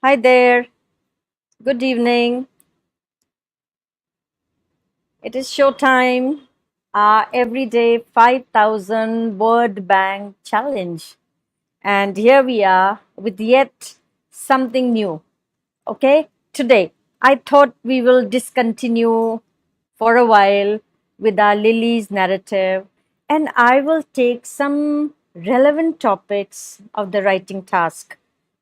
Hi there. Good evening. It is showtime. Our everyday 5,000 word bank challenge. And here we are with yet something new. Okay, today I thought we will discontinue for a while with our Lily's narrative, and I will take some relevant topics of the writing task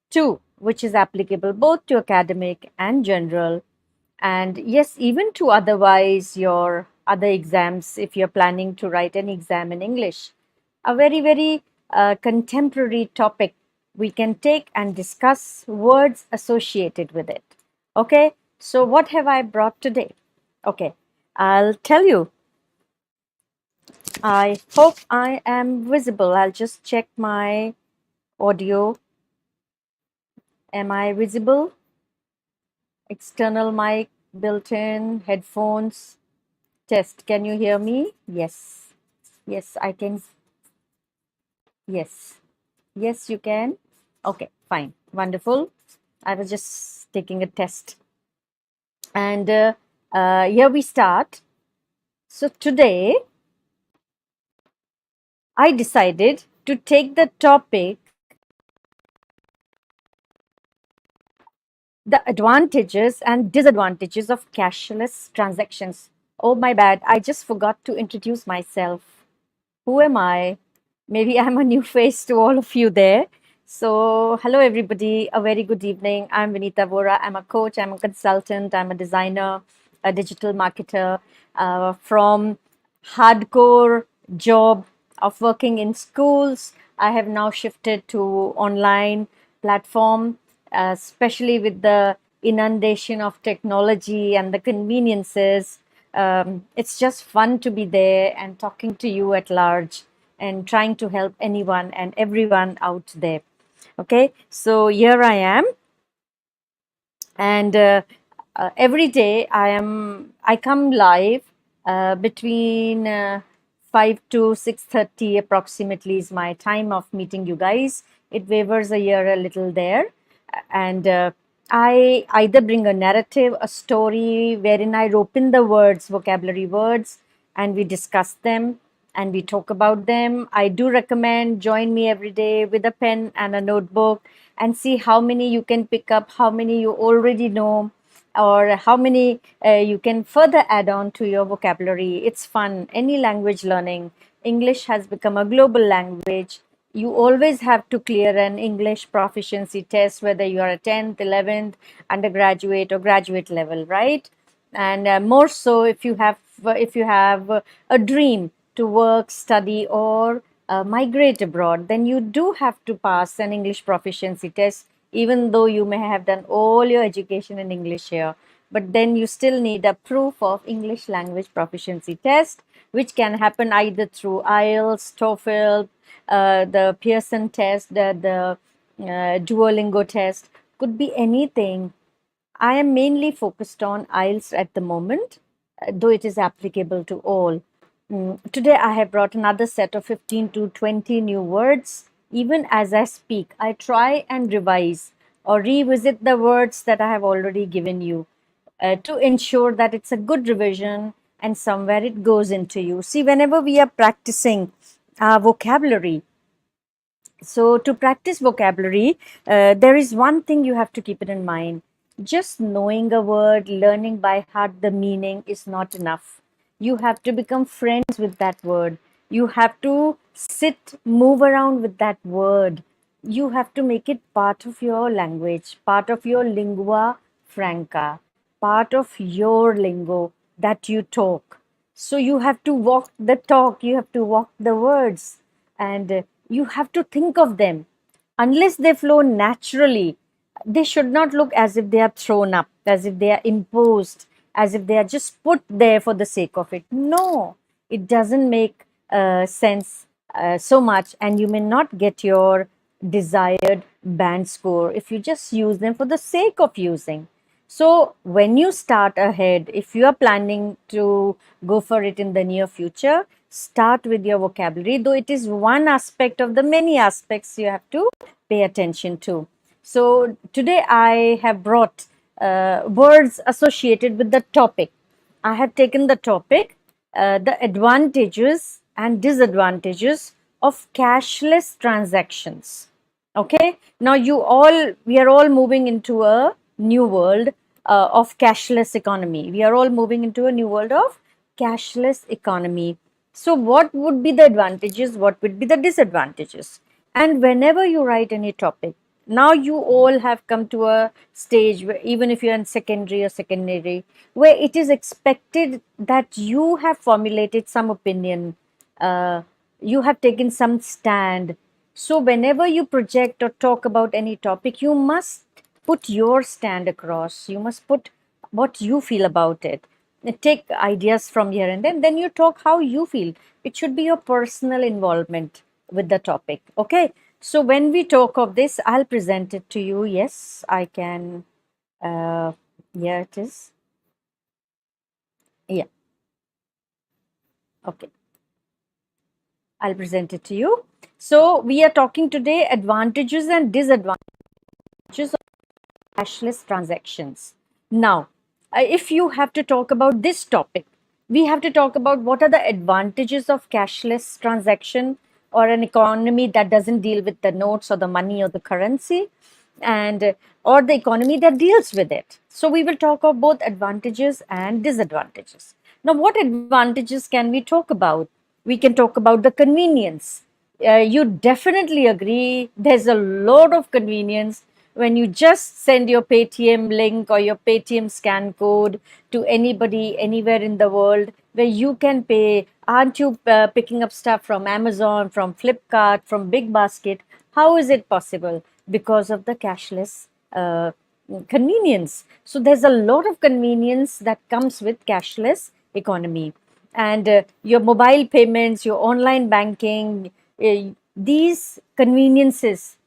too, which is applicable both to academic and general, and yes, even to otherwise your other exams if you're planning to write an exam in English. A very contemporary topic we can take and discuss words associated with it. Okay, so what have I brought today? Okay, I'll tell you. I hope I am visible. I'll just check my audio. Am I visible? External mic, built in, headphones. Test. Can you hear me? Yes. Yes, I can. Yes. Yes, you can. Okay, fine. Wonderful. I was just taking a test. And here we start. So today I decided to take the topic, the advantages and disadvantages of cashless transactions. Oh, my bad. I just forgot to introduce myself. Who am I? Maybe I'm a new face to all of you there. So, hello everybody. A very good evening. I'm Vinita Vora. I'm a coach, I'm a consultant, I'm a designer, a digital marketer from hardcore job of working in schools. I have now shifted to online platform, especially with the inundation of technology and the conveniences. It's just fun to be there and talking to you at large and trying to help anyone and everyone out there. Okay, so here I am, and every day I come live between 5 to 6:30 approximately is my time of meeting you guys. It wavers a year a little there, and I either bring a narrative, a story wherein I rope in the words, vocabulary words, and we discuss them and we talk about them. I do recommend join me every day with a pen and a notebook and see how many you can pick up, how many you already know, or how many you can further add on to your vocabulary. It's fun. Any language learning. English has become a global language. You always have to clear an English proficiency test, whether you are a 10th, 11th, undergraduate, or graduate level, right? And more so if you have a dream to work, study, or migrate abroad, then you do have to pass an English proficiency test, even though you may have done all your education in English here. But then you still need a proof of English language proficiency test, which can happen either through IELTS, TOEFL, the Pearson test, the Duolingo test, could be anything. I am mainly focused on IELTS at the moment, though it is applicable to all. Today, I have brought another set of 15 to 20 new words. Even as I speak, I try and revise or revisit the words that I have already given you to ensure that it's a good revision and somewhere it goes into you. See, whenever we are practicing our vocabulary, so, to practice vocabulary, there is one thing you have to keep it in mind. Just knowing a word, learning by heart the meaning is not enough. You have to become friends with that word. You have to sit, move around with that word. You have to make it part of your language, part of your lingua franca, part of your lingo that you talk. So you have to walk the talk, you have to walk the words, and you have to think of them. Unless they flow naturally, they should not look as if they are thrown up, as if they are imposed, as if they are just put there for the sake of it. No, it doesn't make sense so much, and you may not get your desired band score if you just use them for the sake of using. So, when you start ahead, if you are planning to go for it in the near future, start with your vocabulary, though it is one aspect of the many aspects you have to pay attention to. So today I have brought words associated with the topic. I have taken the topic, the advantages and disadvantages of cashless transactions. Okay, now we are all moving into a new world of cashless economy. We are all moving into a new world of cashless economy. So, what would be the advantages? What would be the disadvantages? And whenever you write any topic, now you all have come to a stage where, even if you're in secondary, where it is expected that you have formulated some opinion, uh, you have taken some stand. So, whenever you project or talk about any topic, you must put your stand across. You must put what you feel about it. Take ideas from here and then you talk how you feel. It should be your personal involvement with the topic. Okay. So, when we talk of this, I'll present it to you. Yes, I can. Yeah, it is. Yeah. Okay. I'll present it to you. So, we are talking today advantages and disadvantages of cashless transactions. Now, if you have to talk about this topic, we have to talk about what are the advantages of cashless transaction or an economy that doesn't deal with the notes or the money or the currency, and or the economy that deals with it. So we will talk of both advantages and disadvantages. Now, what advantages can we talk about? We can talk about the convenience. You definitely agree there's a lot of convenience when you just send your Paytm link or your Paytm scan code to anybody anywhere in the world where you can pay. Aren't you picking up stuff from Amazon, from Flipkart, from Big Basket? How is it possible? Because of the cashless convenience. So there's a lot of convenience that comes with cashless economy, and your mobile payments, your online banking, these conveniences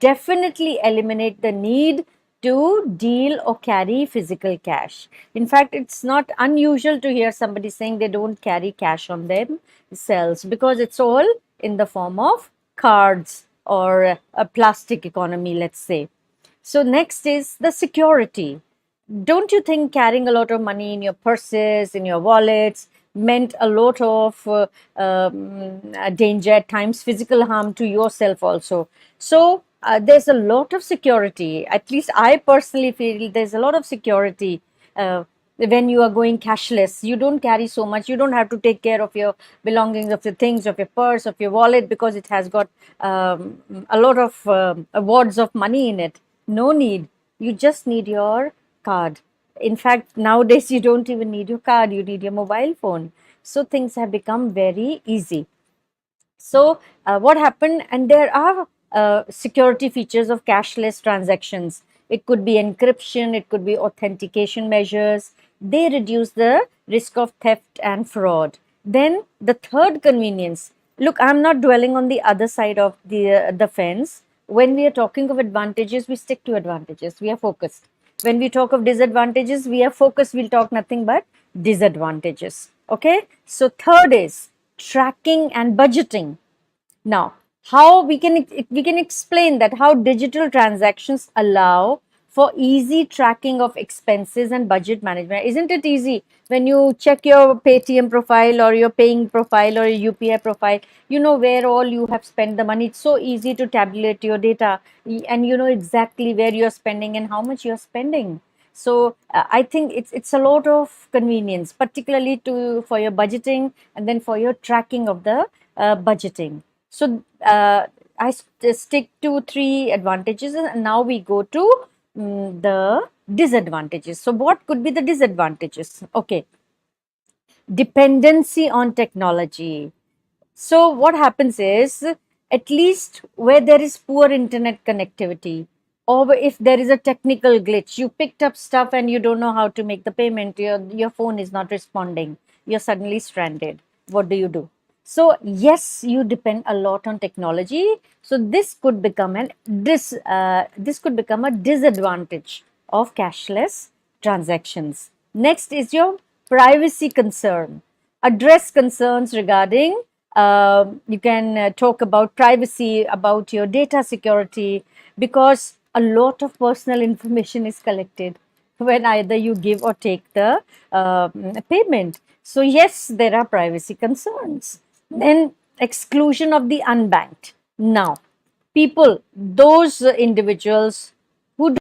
definitely eliminate the need to deal or carry physical cash. In fact, it's not unusual to hear somebody saying they don't carry cash on themselves because it's all in the form of cards or a plastic economy, let's say. So, next is the security. Don't you think carrying a lot of money in your purses, in your wallets, meant a lot of danger at times, physical harm to yourself also? So, there's a lot of security. At least I personally feel there's a lot of security. When you are going cashless, you don't carry so much. You don't have to take care of your belongings, of your things, of your purse, of your wallet, because it has got a lot of awards of money in it. No need. You just need your card. In fact, nowadays you don't even need your card, you need your mobile phone. So things have become very easy. So, what happened? And there are security features of cashless transactions. It could be encryption, it could be authentication measures. They reduce the risk of theft and fraud. Then the third convenience. Look, I'm not dwelling on the other side of the fence. When we are talking of advantages, we stick to advantages. We are focused. When we talk of disadvantages, we are focused. We'll talk nothing but disadvantages. Okay. So third is tracking and budgeting. Now, how we can explain that how digital transactions allow for easy tracking of expenses and budget management. Isn't it easy when you check your Paytm profile or your paying profile or your UPI profile? You know where all you have spent the money. It's so easy to tabulate your data, and you know exactly where you're spending and how much you're spending. So I think it's a lot of convenience, particularly to for your budgeting and then for your tracking of the budgeting. So stick to three advantages, and now we go to the disadvantages. So what could be the disadvantages? Okay, dependency on technology. So what happens is, at least where there is poor internet connectivity, or if there is a technical glitch, you picked up stuff and you don't know how to make the payment, your phone is not responding, you're suddenly stranded. What do you do? So yes, you depend a lot on technology. So this could become this could become a disadvantage of cashless transactions. Next is your privacy concern. Address concerns regarding, you can talk about privacy, about your data security, because a lot of personal information is collected when either you give or take the payment. So, yes, there are privacy concerns. Then, exclusion of the unbanked. Now, people, those individuals who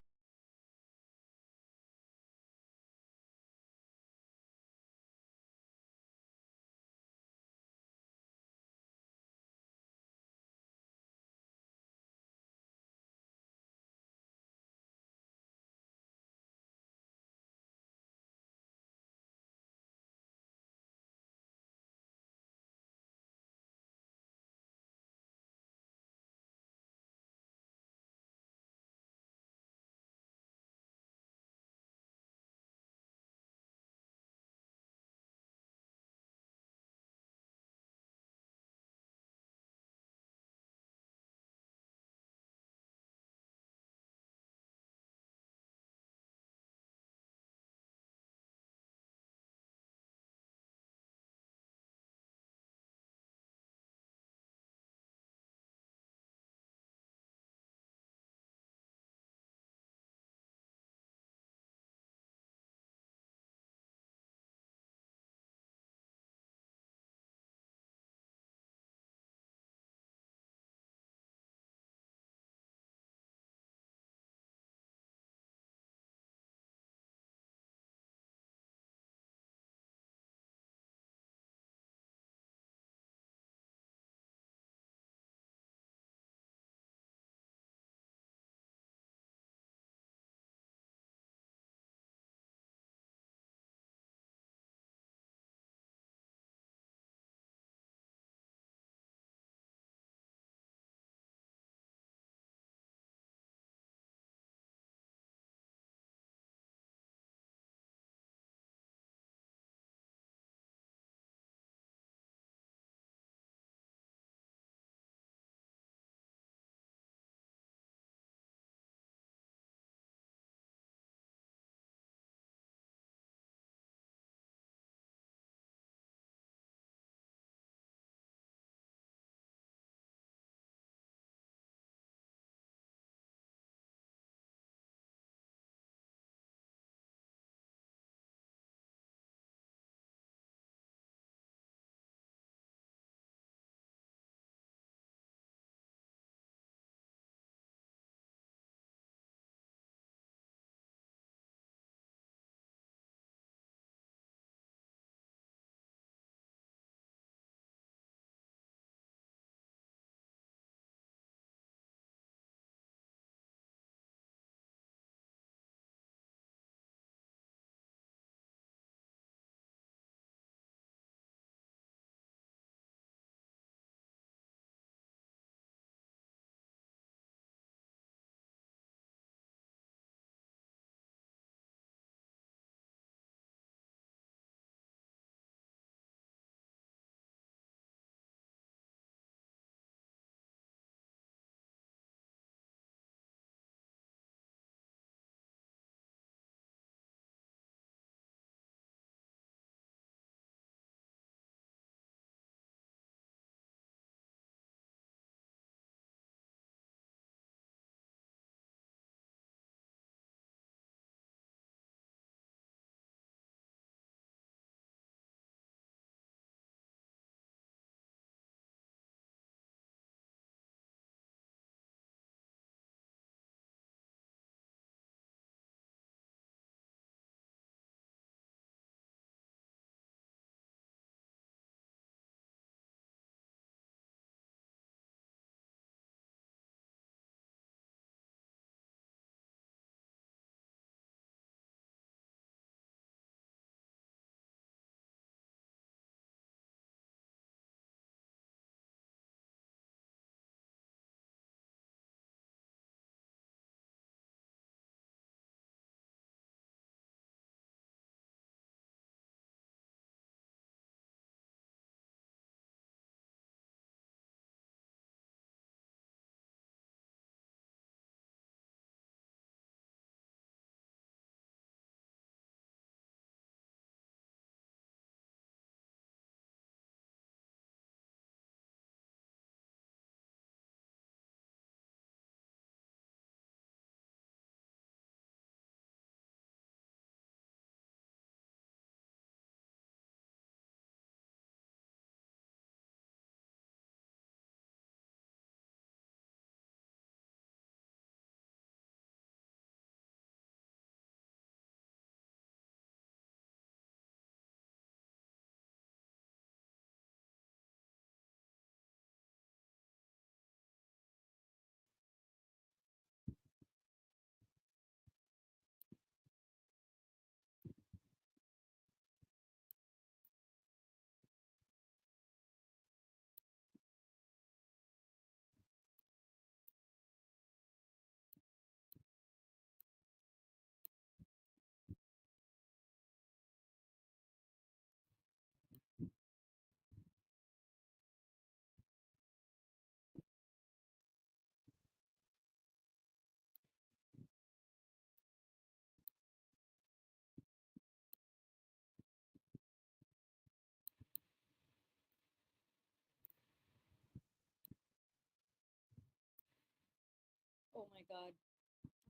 Oh my God.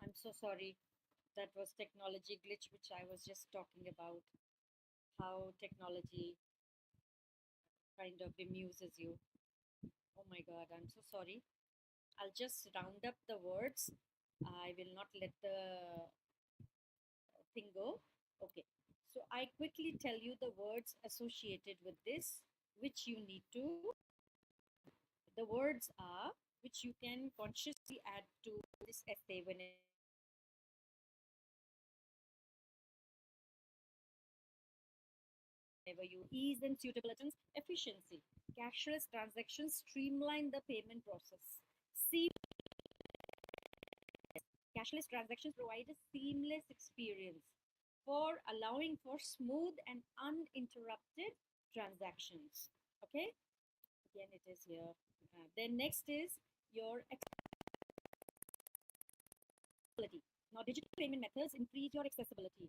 I'm so sorry. That was technology glitch, which I was just talking about. How technology kind of bemuses you. Oh my God. I'm so sorry. I'll just round up the words. I will not let the thing go. Okay. So I quickly tell you the words associated with this, which you need to. The words are which you can consciously add to this essay whenever you ease and suitability, efficiency. Cashless transactions streamline the payment process. See, cashless transactions provide a seamless experience for allowing for smooth and uninterrupted transactions. Okay, again it is here. Then next is your accessibility. Now, digital payment methods increase your accessibility,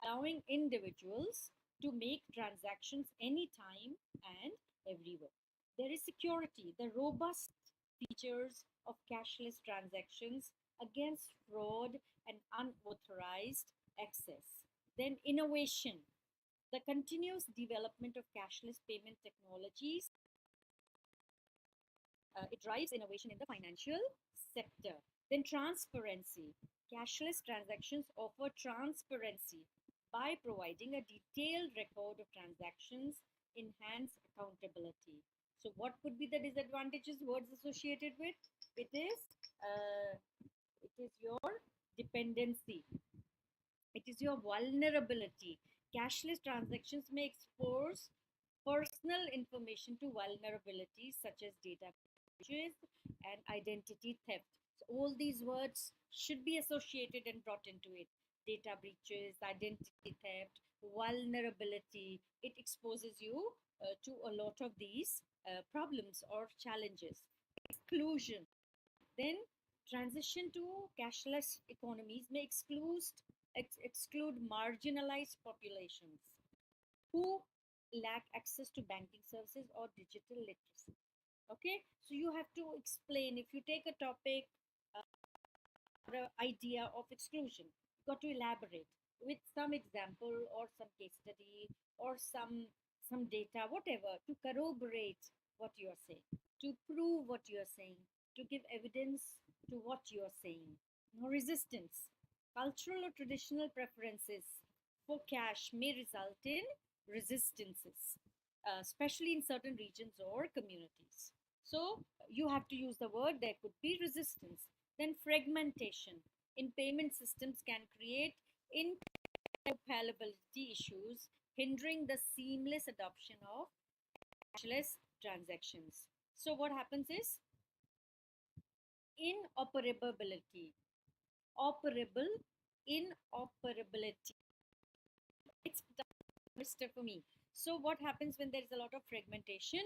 allowing individuals to make transactions anytime and everywhere. There is security, the robust features of cashless transactions against fraud and unauthorized access. Then, innovation, the continuous development of cashless payment technologies. It drives innovation in the financial sector. Then, transparency. Cashless transactions offer transparency by providing a detailed record of transactions, enhance accountability. So, what could be the disadvantages? Words associated with it is uh, it is your dependency. It is your vulnerability. Cashless transactions may expose personal information to vulnerabilities such as data breaches and identity theft. So all these words should be associated and brought into it. Data breaches, identity theft, vulnerability. It exposes you to a lot of these problems or challenges. Exclusion. Then transition to cashless economies may exclude marginalized populations who lack access to banking services or digital literacy. Okay, so you have to explain. If you take a topic or an idea of exclusion, you got to elaborate with some example or some case study or some data, whatever, to corroborate what you are saying, to prove what you are saying, to give evidence to what you are saying. Now, resistance, cultural or traditional preferences for cash may result in resistances, especially in certain regions or communities. So you have to use the word, there could be resistance. Then fragmentation in payment systems can create interoperability issues, hindering the seamless adoption of cashless transactions. So what happens is inoperability, operable, inoperability. It's Mr. For me. So what happens when there is a lot of fragmentation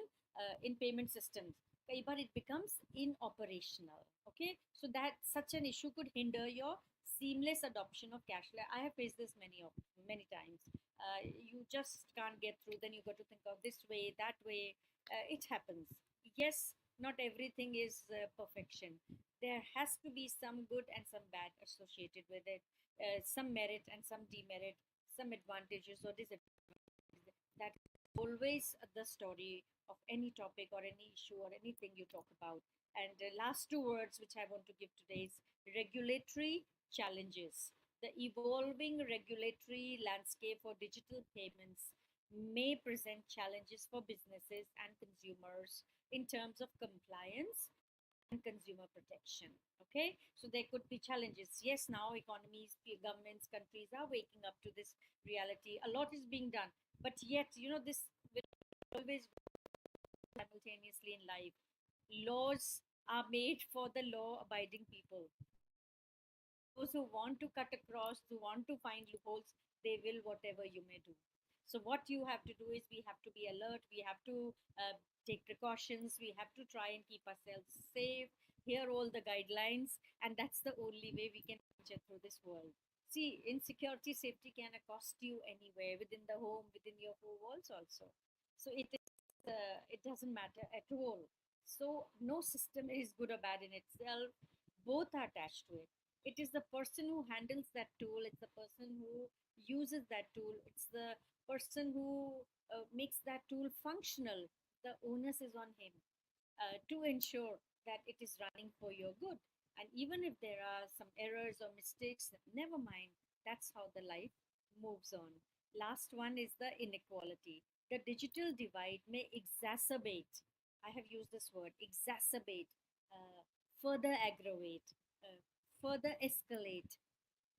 in payment systems? कई बार it becomes inoperational. Okay, so that such an issue could hinder your seamless adoption of cashless. I have faced this many times. You just can't get through. Then you got to think of this way, that way. It happens. Yes, not everything is perfection. There has to be some good and some bad associated with it. Some merit and some demerit, some advantages or disadvantages. That is always the story of any topic or any issue or anything you talk about. And the last two words which I want to give today is regulatory challenges. The evolving regulatory landscape for digital payments may present challenges for businesses and consumers in terms of compliance and consumer protection. Okay, so there could be challenges. Yes, now economies, governments, countries are waking up to this reality. A lot is being done, but yet, this will always simultaneously in life. Laws are made for the law abiding people. Those who want to cut across, who want to find loopholes, they will, whatever you may do. So what you have to do is we have to be alert, we have to take precautions, we have to try and keep ourselves safe, hear all the guidelines, and that's the only way we can venture through this world. See, insecurity, safety can cost you anywhere, within the home, within your four walls also. So it doesn't matter at all. So no system is good or bad in itself. Both are attached to it. It is the person who handles that tool, it's the person who uses that tool, it's the person who makes that tool functional. The onus is on him to ensure that it is running for your good. And even if there are some errors or mistakes, never mind. That's how the life moves on. Last one is the inequality. The digital divide may exacerbate, I have used this word, exacerbate, uh, further aggravate, further escalate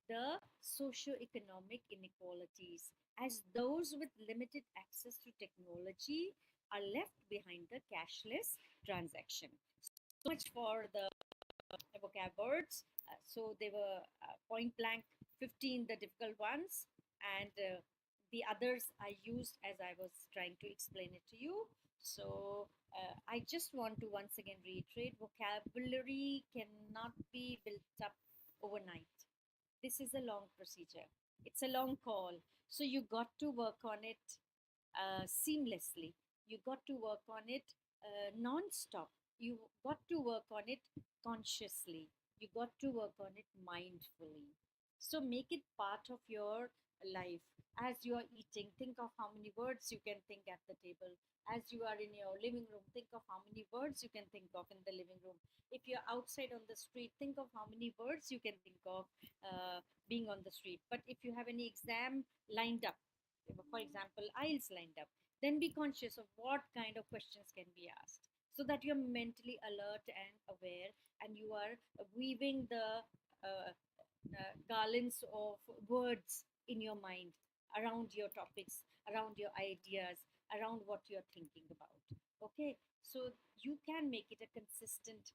the socio-economic inequalities, as those with limited access to technology are left behind the cashless transaction. So much for the vocab words. So they were point blank 15, the difficult ones, and the others I used as I was trying to explain it to you. So I just want to once again reiterate, vocabulary cannot be built up overnight. This is a long procedure, it's a long call. So you got to work on it seamlessly, you got to work on it non-stop, you got to work on it consciously, you got to work on it mindfully. So make it part of your life. As you are eating, think of how many words you can think at the table. As you are in your living room, think of how many words you can think of in the living room. If you're outside on the street, think of how many words you can think of being on the street. But if you have any exam lined up, for example, IELTS lined up, then be conscious of what kind of questions can be asked, so that you're mentally alert and aware, and you are weaving the garlands of words in your mind around your topics, around your ideas, around what you're thinking about. Okay, so you can make it a consistent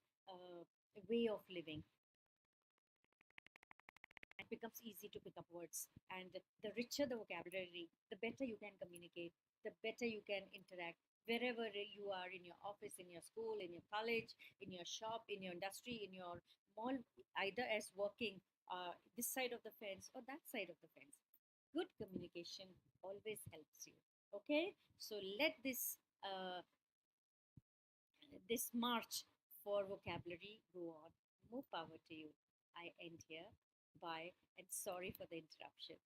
way of living. It becomes easy to pick up words. And the richer the vocabulary, the better you can communicate, the better you can interact wherever you are, in your office, in your school, in your college, in your shop, in your industry, in your mall, either as working this side of the fence or that side of the fence. Good communication always helps you. Okay, so let this march for vocabulary go on. More power to you. I end here. Bye, and sorry for the interruption.